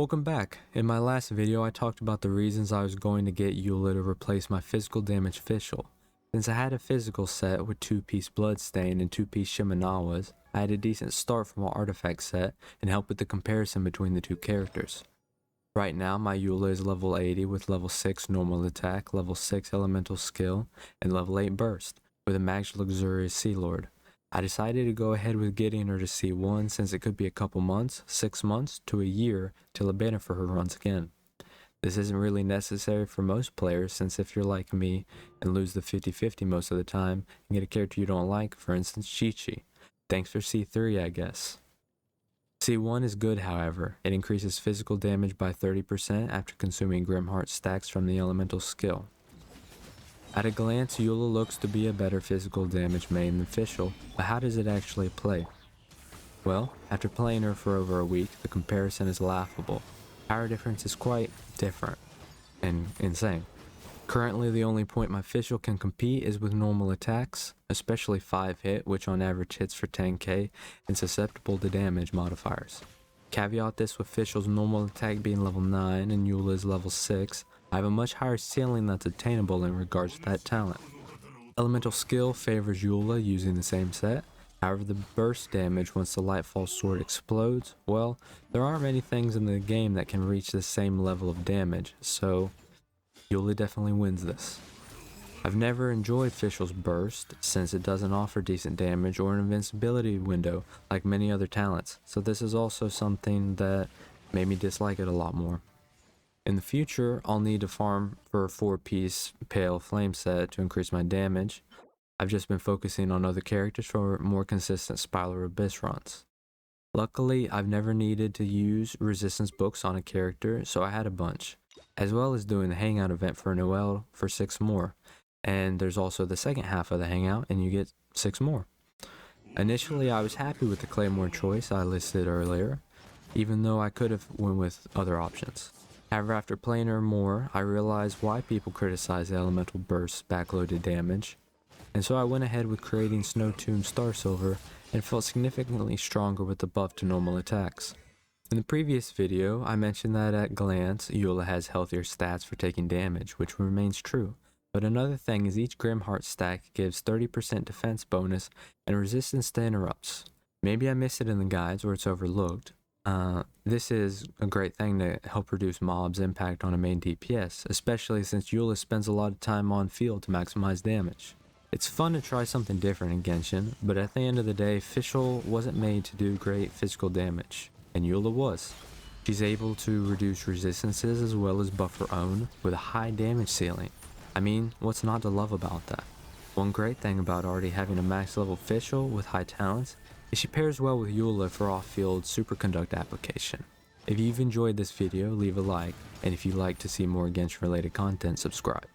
Welcome back. In my last video I talked about the reasons I was going to get Eula to replace my physical damage Fischl. Since I had a physical set with 2-piece Bloodstain and 2-piece Shimenawas, I had a decent start from an artifact set and helped with the comparison between the two characters. Right now my Eula is level 80 with level 6 normal attack, level 6 elemental skill, and level 8 burst, with a max luxurious Sea Lord. I decided to go ahead with getting her to C1 since it could be a couple months, 6 months, to a year till a banner for her runs again. This isn't really necessary for most players since if you're like me and lose the 50-50 most of the time and get a character you don't like, for instance Chi-Chi. Thanks for C3 I guess. C1 is good however, it increases physical damage by 30% after consuming Grimheart stacks from the elemental skill. At a glance, Eula looks to be a better physical damage main than Fischl, but how does it actually play? Well, after playing her for over a week, the comparison is laughable. Power difference is quite different and insane. Currently, the only point my Fischl can compete is with normal attacks, especially 5-hit, which on average hits for 10k and susceptible to damage modifiers. Caveat this with Fischl's normal attack being level 9 and Eula's level 6, I have a much higher ceiling that's attainable in regards to that talent. Elemental skill favors Eula using the same set, however the burst damage once the Lightfall Sword explodes, well, there aren't many things in the game that can reach the same level of damage, so Eula definitely wins this. I've never enjoyed Fischl's burst since it doesn't offer decent damage or an invincibility window like many other talents, so this is also something that made me dislike it a lot more. In the future, I'll need to farm for a 4-piece Pale Flame set to increase my damage. I've just been focusing on other characters for more consistent Spiral Abyss runs. Luckily, I've never needed to use resistance books on a character, so I had a bunch, as well as doing the hangout event for Noelle for 6 more, and there's also the second half of the hangout and you get 6 more. Initially, I was happy with the Claymore choice I listed earlier, even though I could have went with other options. However, after playing her more, I realized why people criticize the Elemental Burst's backloaded damage, and so I went ahead with creating Snow Tomb Star Silver and felt significantly stronger with the buff to normal attacks. In the previous video, I mentioned that at glance, Eula has healthier stats for taking damage, which remains true, but another thing is each Grimheart stack gives 30% defense bonus and resistance to interrupts. Maybe I missed it in the guides or it's overlooked. This is a great thing to help reduce mobs' impact on a main DPS, especially since Eula spends a lot of time on field to maximize damage. It's fun to try something different in Genshin, but at the end of the day, Fischl wasn't made to do great physical damage, and Eula was. She's able to reduce resistances as well as buff her own with a high damage ceiling. I mean, what's not to love about that? One great thing about already having a max level Fischl with high talents is she pairs well with Eula for off-field superconduct application. If you've enjoyed this video, leave a like, and if you'd like to see more Genshin related content, subscribe.